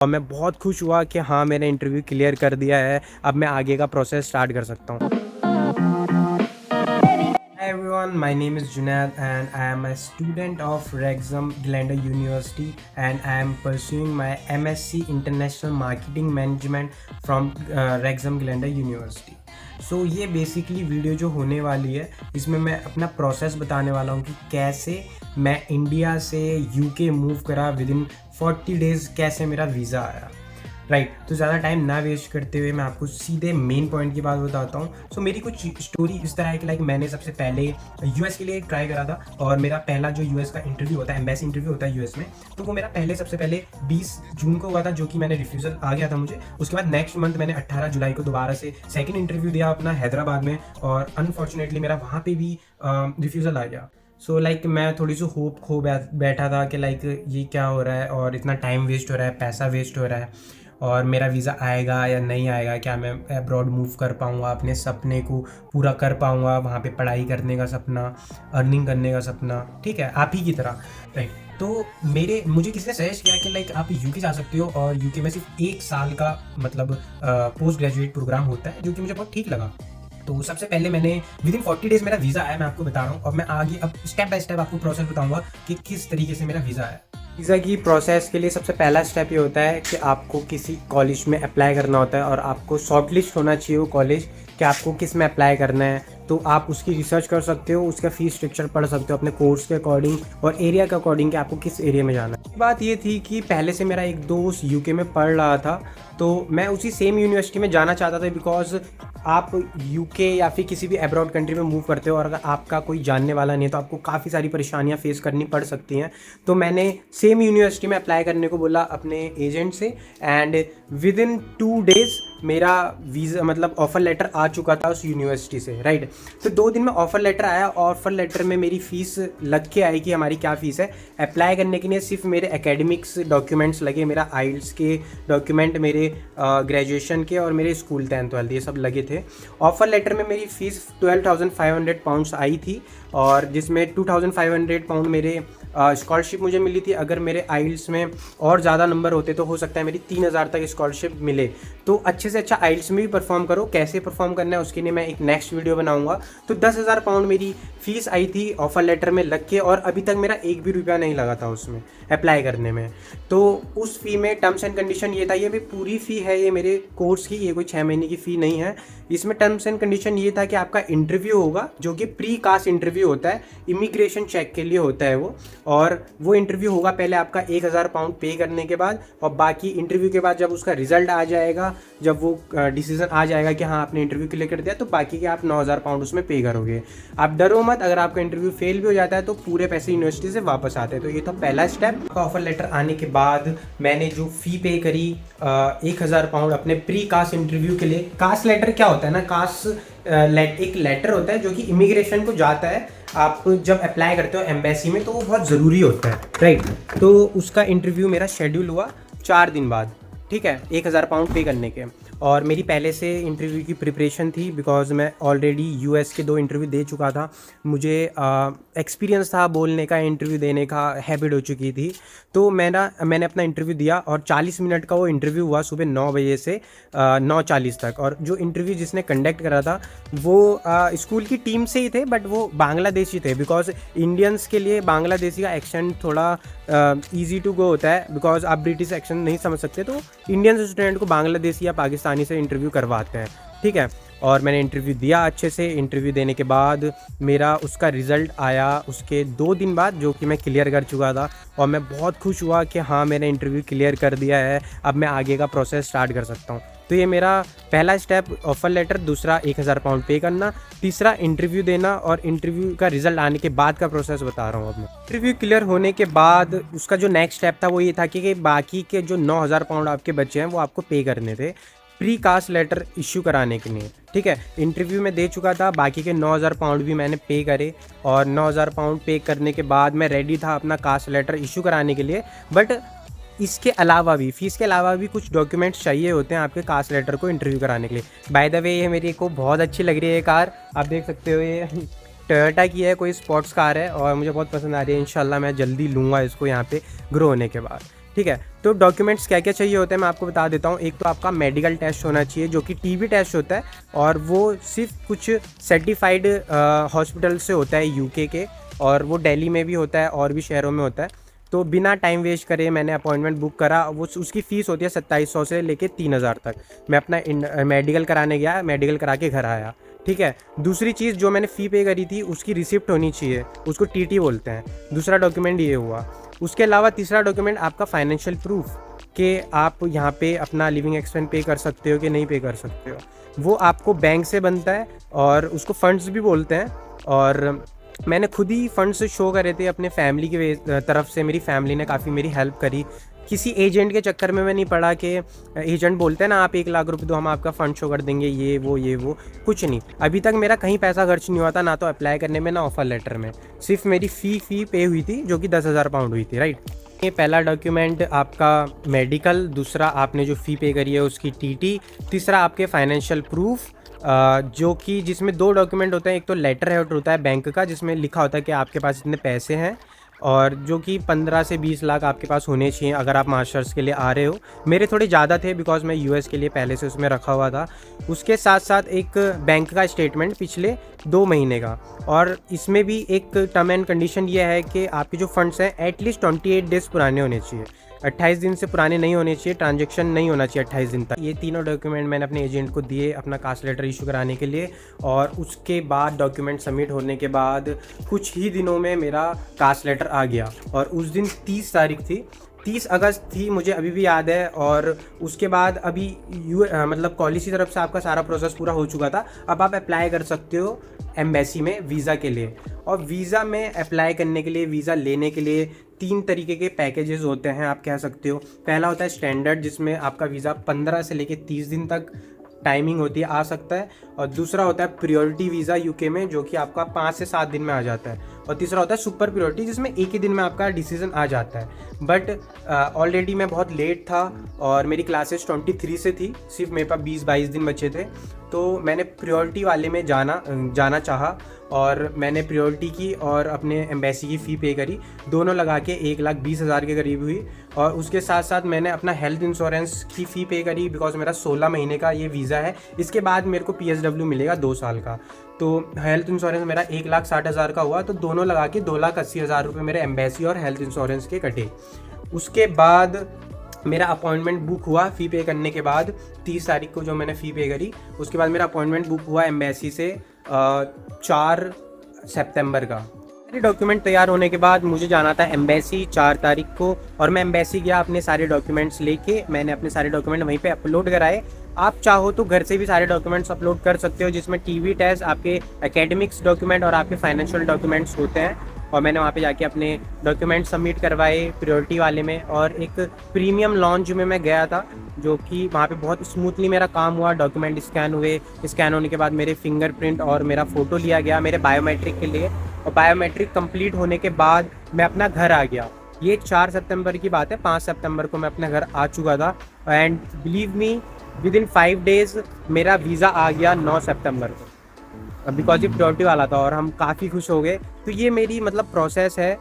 और मैं बहुत खुश हुआ कि हाँ, मैंने इंटरव्यू क्लियर कर दिया है। अब मैं आगे का प्रोसेस स्टार्ट कर सकता हूँ। Hi everyone, my name is Junaid and I am a student of Wrexham Glenda University and I am pursuing my MSc International Marketing Management from Wrexham Glenda University. सो ये बेसिकली वीडियो जो होने वाली है इसमें मैं अपना प्रोसेस बताने वाला हूँ कि कैसे मैं इंडिया से यूके मूव करा विद इन 40 डेज़, कैसे मेरा वीज़ा आया। राइट, तो ज़्यादा टाइम ना वेस्ट करते हुए मैं आपको सीधे मेन पॉइंट की बात बताता हूँ। सो मेरी कुछ स्टोरी इस तरह है कि लाइक मैंने सबसे पहले यूएस के लिए ट्राई करा था और मेरा पहला जो यूएस का इंटरव्यू होता है, एम्बेसी इंटरव्यू होता है यूएस में, तो वो मेरा सबसे पहले 20 जून को हुआ था, जो कि मैंने रिफ्यूज़ल आ गया था मुझे। उसके बाद नेक्स्ट मंथ मैंने 18 जुलाई को दोबारा से सेकेंड इंटरव्यू दिया अपना हैदराबाद में और अनफॉर्चुनेटली मेरा वहाँ पर भी रिफ्यूज़ल आ गया। सो लाइक मैं थोड़ी सी होप खो बैठा था कि लाइक ये क्या हो रहा है और इतना टाइम वेस्ट हो रहा है, पैसा वेस्ट हो रहा है और मेरा वीज़ा आएगा या नहीं आएगा, क्या मैं अब्रॉड मूव कर पाऊँगा, अपने सपने को पूरा कर पाऊँगा, वहाँ पे पढ़ाई करने का सपना, अर्निंग करने का सपना, ठीक है, आप ही की तरह। राइट, तो मुझे किसी ने सजेस्ट किया कि लाइक आप यूके जा सकते हो और यूके में सिर्फ 1 साल का मतलब पोस्ट ग्रेजुएट प्रोग्राम होता है, जो कि मुझे बहुत ठीक लगा। तो सबसे पहले मैंने विद इन 40 डेज़ मेरा वीज़ा आया, मैं आपको बता रहा हूँ और मैं आगे अब स्टेप बाय स्टेप आपको प्रोसेस बताऊँगा कि किस तरीके से मेरा वीज़ा आया। वीज़ा की प्रोसेस के लिए सबसे पहला स्टेप ये होता है कि आपको किसी कॉलेज में अप्लाई करना होता है और आपको शॉर्टलिस्ट होना चाहिए वो कॉलेज कि आपको किस में अप्लाई करना है। तो आप उसकी रिसर्च कर सकते हो, उसका फ़ीस स्ट्रक्चर पढ़ सकते हो अपने कोर्स के अकॉर्डिंग और एरिया के अकॉर्डिंग कि आपको किस एरिया में जाना है। बात ये थी कि पहले से मेरा एक दोस्त यूके में पढ़ रहा था, तो मैं उसी सेम यूनिवर्सिटी में जाना चाहता था बिकॉज आप यूके या फिर किसी भी अब्रॉड कंट्री में मूव करते हो और अगर आपका कोई जानने वाला नहीं है तो आपको काफ़ी सारी परेशानियां फेस करनी पड़ सकती हैं। तो मैंने सेम यूनिवर्सिटी में अप्लाई करने को बोला अपने एजेंट से एंड विद इन 2 डेज़ मेरा वीज़ा मतलब ऑफ़र लेटर आ चुका था उस यूनिवर्सिटी से। राइट, तो 2 दिन में ऑफ़र लेटर आया। ऑफ़र लेटर में मेरी फ़ीस लग के आई कि हमारी क्या फ़ीस है। अप्लाई करने के लिए सिर्फ मेरे एकेडमिक्स डॉक्यूमेंट्स लगे, मेरा आइल्स के डॉक्यूमेंट, मेरे ग्रेजुएशन के और मेरे स्कूल 10th-12th ये सब लगे थे। ऑफ़र लेटर में मेरी फ़ीस 12,500 पाउंड्स आई थी और जिसमें 2,500 पाउंड मेरे स्कॉलरशिप मुझे मिली थी। अगर मेरे आइल्स में और ज़्यादा नंबर होते तो हो सकता है मेरी 3,000 तक स्कॉलरशिप मिले। तो अच्छे से अच्छा आइल्स में भी परफॉर्म करो, कैसे परफॉर्म करना है उसके लिए मैं एक नेक्स्ट वीडियो बनाऊंगा। तो 10,000 पाउंड मेरी फ़ीस आई थी ऑफ़र लेटर में लग के और अभी तक मेरा एक भी रुपया नहीं लगा था उसमें अप्लाई करने में। तो उस फ़ी में टर्म्स एंड कंडीशन ये था, ये भी पूरी फ़ी है ये मेरे कोर्स की, ये कोई 6 महीने की फ़ी नहीं है। इसमें टर्म्स एंड कंडीशन ये था कि आपका इंटरव्यू होगा जो कि प्री कास्ट इंटरव्यू होता है, इमिग्रेशन चेक के लिए होता है वो, और वो इंटरव्यू होगा पहले आपका 1,000 पाउंड पे करने के बाद और बाकी इंटरव्यू के बाद जब उसका रिजल्ट आ जाएगा, जब वो डिसीजन आ जाएगा कि हाँ आपने इंटरव्यू क्लियर कर दिया, तो बाकी के आप 9,000 पाउंड उसमें पे करोगे। आप डरो मत, अगर आपका इंटरव्यू फेल भी हो जाता है तो पूरे पैसे यूनिवर्सिटी से वापस आते हैं। तो ये था पहला स्टेप। ऑफर लेटर आने के बाद मैंने जो फ़ी पे करी 1,000 पाउंड अपने प्री कास्ट इंटरव्यू के लिए। कास्ट लेटर क्या होता है ना, कास्ट एक लेटर होता है जो कि इमिग्रेशन को जाता है, आप जब अप्लाई करते हो एम्बेसी में तो वो बहुत ज़रूरी होता है। राइट, तो उसका इंटरव्यू मेरा शेड्यूल हुआ 4 दिन बाद, ठीक है, 1,000 पाउंड पे करने के। और मेरी पहले से इंटरव्यू की प्रिपरेशन थी बिकॉज मैं ऑलरेडी यूएस के 2 इंटरव्यू दे चुका था, मुझे एक्सपीरियंस था बोलने का, इंटरव्यू देने का हैबिट हो चुकी थी। तो मैंने अपना इंटरव्यू दिया और 40 मिनट का वो इंटरव्यू हुआ सुबह 9 बजे से 9:40 तक। और जो इंटरव्यू जिसने कंडक्ट करा था वो स्कूल की टीम से ही थे, बट वो बांग्लादेशी थे बिकॉज इंडियंस के लिए बांग्लादेशी का एक्सेंट थोड़ा ईजी टू गो होता है बिकॉज आप ब्रिटिश एक्सेंट नहीं समझ सकते, तो इंडियन स्टूडेंट को बांग्लादेशी या पाकिस्तानी से इंटरव्यू करवाते हैं, ठीक है। और मैंने इंटरव्यू दिया अच्छे से। इंटरव्यू देने के बाद मेरा उसका रिज़ल्ट आया उसके 2 दिन बाद, जो कि मैं क्लियर कर चुका था और मैं बहुत खुश हुआ कि हाँ मैंने इंटरव्यू क्लियर कर दिया है, अब मैं आगे का प्रोसेस स्टार्ट कर सकता हूँ। तो ये मेरा पहला स्टेप ऑफर लेटर, दूसरा 1,000 पाउंड पे करना, तीसरा इंटरव्यू देना और इंटरव्यू का रिजल्ट आने के बाद का प्रोसेस बता रहा हूँ अब मैं। इंटरव्यू क्लियर होने के बाद उसका जो नेक्स्ट स्टेप था वो ये था कि बाकी के जो 9,000 पाउंड आपके बचे हैं वो आपको पे करने थे प्री कास्ट लेटर इश्यू कराने के लिए, ठीक है। इंटरव्यू में दे चुका था, बाकी के 9,000 पाउंड भी मैंने पे करे और 9,000 पाउंड पे करने के बाद मैं रेडी था अपना कास्ट लेटर इशू कराने के लिए। बट इसके अलावा भी, फीस के अलावा भी कुछ डॉक्यूमेंट्स चाहिए होते हैं आपके कास्ट लेटर को इंटरव्यू कराने के लिए। बाय द वे ये मेरी को बहुत अच्छी लग रही है कार, आप देख सकते हो, ये टोयोटा की है, कोई स्पोर्ट्स कार है और मुझे बहुत पसंद आ रही है। इंशाल्लाह मैं जल्दी लूँगा इसको यहाँ पे ग्रो होने के बाद, ठीक है। तो डॉक्यूमेंट्स क्या क्या चाहिए होते हैं मैं आपको बता देता हूँ। एक तो आपका मेडिकल टेस्ट होना चाहिए जो कि टीबी टेस्ट होता है, और वो सिर्फ कुछ सर्टिफाइड हॉस्पिटल से होता है यूके के, और वो दिल्ली में भी होता है और भी शहरों में होता है। तो बिना टाइम वेस्ट करे मैंने अपॉइंटमेंट बुक करा। वो उसकी फ़ीस होती है 2700 से लेके 3000 तक। मैं अपना मेडिकल कराने गया, मेडिकल करा के घर आया। ठीक है। दूसरी चीज़ जो मैंने फ़ी पे करी थी उसकी रिसिप्ट होनी चाहिए, उसको टीटी बोलते हैं। दूसरा डॉक्यूमेंट ये हुआ। उसके अलावा तीसरा डॉक्यूमेंट आपका फाइनेंशियल प्रूफ कि आप यहाँ पे अपना लिविंग एक्सपेंस पे कर सकते हो कि नहीं पे कर सकते हो। वो आपको बैंक से बनता है और उसको फंड्स भी बोलते हैं। और मैंने खुद ही फंड्स शो करे थे अपने फैमिली की तरफ से। मेरी फैमिली ने काफ़ी मेरी हेल्प करी। किसी एजेंट के चक्कर में मैं नहीं पड़ा कि एजेंट बोलते हैं ना आप 1 लाख रुपए दो हम आपका फ़ंड शो कर देंगे, ये वो कुछ नहीं। अभी तक मेरा कहीं पैसा खर्च नहीं हुआ था, ना तो अप्लाई करने में ना ऑफ़र लेटर में। सिर्फ मेरी फ़ी पे हुई थी जो कि 10,000 पाउंड हुई थी, राइट। ये पहला डॉक्यूमेंट आपका मेडिकल, दूसरा आपने जो फ़ी पे करी है उसकी टीटी, तीसरा आपके फाइनेंशियल प्रूफ, जो कि जिसमें 2 डॉक्यूमेंट होते हैं। एक तो लेटर हेड होता है बैंक का जिसमें लिखा होता है कि आपके पास इतने पैसे हैं, और जो कि 15 से 20 लाख आपके पास होने चाहिए अगर आप मास्टर्स के लिए आ रहे हो। मेरे थोड़े ज़्यादा थे बिकॉज मैं यूएस के लिए पहले से उसमें रखा हुआ था। उसके साथ साथ एक बैंक का स्टेटमेंट पिछले 2 महीने का। और इसमें भी एक टर्म एंड कंडीशन ये है कि आपके जो फंड्स हैं एटलीस्ट 28 डेज़ पुराने होने चाहिए, 28 दिन से पुराने नहीं होने चाहिए, ट्रांजैक्शन नहीं होना चाहिए 28 दिन तक। ये तीनों डॉक्यूमेंट मैंने अपने एजेंट को दिए अपना कास्ट लेटर इशू कराने के लिए। और उसके बाद डॉक्यूमेंट सबमिट होने के बाद कुछ ही दिनों में मेरा कास्ट लेटर आ गया। और उस दिन 30 तारीख थी, 30 अगस्त थी, मुझे अभी भी याद है। और उसके बाद अभी मतलब कॉलेज की तरफ से आपका सारा प्रोसेस पूरा हो चुका था। अब आप अप्लाई कर सकते हो एम्बेसी में वीज़ा के लिए। और वीज़ा में अप्लाई करने के लिए, वीज़ा लेने के लिए 3 तरीके के पैकेजेस होते हैं आप कह सकते हो। पहला होता है स्टैंडर्ड जिसमें आपका वीज़ा 15 से लेके 30 दिन तक टाइमिंग होती है, आ सकता है। और दूसरा होता है प्रियोरिटी वीज़ा यूके में जो कि आपका 5 से 7 दिन में आ जाता है। और तीसरा होता है सुपर प्रियोरिटी जिसमें एक ही दिन में आपका डिसीजन आ जाता है। बट ऑलरेडी मैं बहुत लेट था और मेरी क्लासेस 23 से थी, सिर्फ मेरे पास 20-22 दिन बचे थे। तो मैंने प्रियोरिटी वाले में जाना चाहा और मैंने प्रियोरिटी की और अपने एम्बेसी की फ़ी पे करी। दोनों लगा के 1,20,000 के करीब हुई। और उसके साथ साथ मैंने अपना हेल्थ इंश्योरेंस की फ़ी पे करी बिकॉज मेरा 16 महीने का ये वीज़ा है। इसके बाद मेरे को PSW मिलेगा 2 साल का। तो हेल्थ इंश्योरेंस मेरा 1,60,000 का हुआ। तो दोनों लगा के 2,80,000 रुपये मेरे एम्बेसी और हेल्थ इंश्योरेंस के कटे। उसके बाद मेरा अपॉइंटमेंट बुक हुआ फ़ी पे करने के बाद। 30 तारीख को जो मैंने फ़ी पे करी उसके बाद मेरा अपॉइंटमेंट बुक हुआ एम्बेसी से 4 सितंबर का। सारे डॉक्यूमेंट तैयार होने के बाद मुझे जाना था एम्बेसी 4 तारीख को। और मैं एम्बेसी गया अपने सारे डॉक्यूमेंट्स लेके। मैंने अपने सारे डॉक्यूमेंट वहीं पे अपलोड कराए। आप चाहो तो घर से भी सारे डॉक्यूमेंट्स अपलोड कर सकते हो जिसमें टीवी टेस्ट, आपके एकेडमिक्स डॉक्यूमेंट और आपके फाइनेंशियल डॉक्यूमेंट्स होते हैं। और मैंने वहाँ पे जाके अपने डॉक्यूमेंट सबमिट करवाए प्रियोरिटी वाले में। और एक प्रीमियम लॉन्च में मैं गया था जो कि वहाँ पे बहुत स्मूथली मेरा काम हुआ। डॉक्यूमेंट स्कैन हुए, स्कैन होने के बाद मेरे फिंगरप्रिंट और मेरा फ़ोटो लिया गया मेरे बायोमेट्रिक के लिए। और बायोमेट्रिक कंप्लीट होने के बाद मैं अपना घर आ गया। ये 4 सितंबर की बात है। 5 सितंबर को मैं अपने घर आ चुका था। And believe me with in 5 days मेरा वीज़ा आ गया 9 सितंबर को, बिकॉज ये प्रियोरिटी वाला था और हम काफ़ी खुश हो गए। तो ये मेरी मतलब प्रोसेस है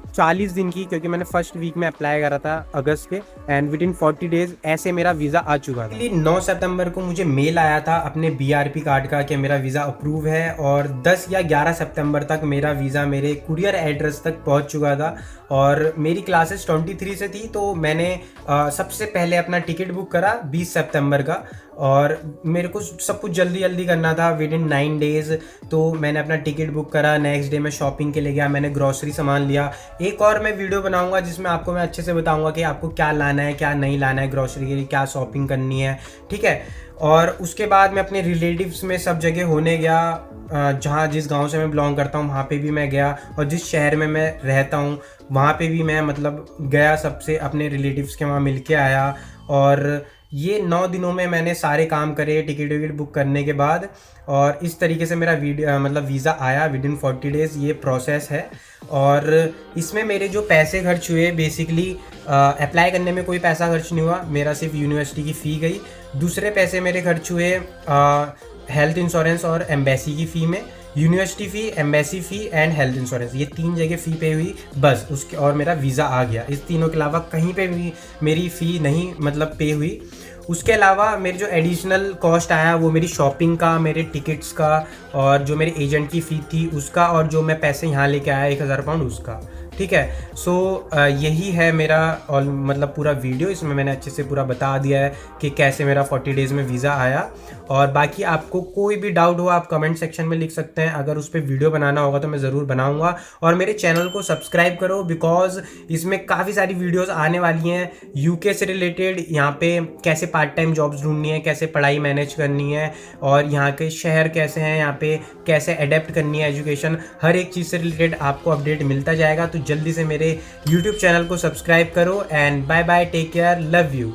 40 दिन की, क्योंकि मैंने फर्स्ट वीक में अप्लाई करा था अगस्त के। एंड विद इन 40 डेज़ ऐसे मेरा वीज़ा आ चुका था। 9 सितंबर को मुझे मेल आया था अपने BRP कार्ड का कि मेरा वीज़ा अप्रूव है। और 10 या 11 सितंबर तक मेरा वीज़ा मेरे कुरियर एड्रेस तक पहुंच चुका था। और मेरी क्लासेस 23 से थी तो मैंने सबसे पहले अपना टिकट बुक करा 20 सितंबर का। और मेरे को सब कुछ जल्दी जल्दी करना था विद इन 9 डेज़। तो मैंने अपना टिकट बुक करा। नेक्स्ट डे मैं शॉपिंग के लिए गया, मैंने ग्रॉसरी सामान लिया। एक और मैं वीडियो बनाऊंगा जिसमें आपको मैं अच्छे से बताऊंगा कि आपको क्या लाना है क्या नहीं लाना है, ग्रॉसरी के लिए क्या शॉपिंग करनी है, ठीक है। और उसके बाद मैं अपने रिलेटिव्स में सब जगह होने गया। जहाँ जिस गांव से मैं बिलोंग करता हूँ वहाँ पे भी मैं गया। और जिस शहर में मैं रहता हूँ वहाँ पे भी मैं मतलब गया, सबसे अपने रिलेटिव्स के वहाँ मिल के आया। और ये 9 दिनों में मैंने सारे काम करे टिकट विकट बुक करने के बाद। और इस तरीके से मेरा मतलब वीज़ा आया विद इन 40 डेज़। ये प्रोसेस है। और इसमें मेरे जो पैसे खर्च हुए बेसिकली अप्लाई करने में कोई पैसा खर्च नहीं हुआ, मेरा सिर्फ यूनिवर्सिटी की फ़ी गई। दूसरे पैसे मेरे खर्च हुए हेल्थ इंश्योरेंस और एम्बेसी की फ़ी में। University fee, embassy fee and health insurance, ये 3 जगह फ़ी पे हुई बस, उसके और मेरा वीज़ा आ गया। इस तीनों के अलावा कहीं पे भी मेरी फ़ी नहीं मतलब पे हुई। उसके अलावा मेरी जो एडिशनल कॉस्ट आया वो मेरी शॉपिंग का, मेरे टिकट्स का, और जो मेरे एजेंट की फ़ी थी उसका, और जो मैं पैसे यहाँ लेके आया 1000 पाउंड उसका। ठीक है। सो यही है मेरा और मतलब पूरा वीडियो, इसमें मैंने अच्छे से पूरा बता दिया है कि कैसे मेरा 40 डेज़ में वीज़ा आया। और बाकी आपको कोई भी डाउट हो आप कमेंट सेक्शन में लिख सकते हैं, अगर उस पर वीडियो बनाना होगा तो मैं ज़रूर बनाऊंगा। और मेरे चैनल को सब्सक्राइब करो, बिकॉज इसमें काफ़ी सारी वीडियोस आने वाली हैं यूके से रिलेटेड, यहाँ पे कैसे पार्ट टाइम जॉब्स ढूंढनी है, कैसे पढ़ाई मैनेज करनी है, और यहाँ के शहर कैसे हैं, यहाँ पे कैसे अडेप्ट करनी है एजुकेशन, हर एक चीज़ से रिलेटेड आपको अपडेट मिलता जाएगा। तो जल्दी से मेरे यूट्यूब चैनल को सब्सक्राइब करो and bye bye, take care, love you.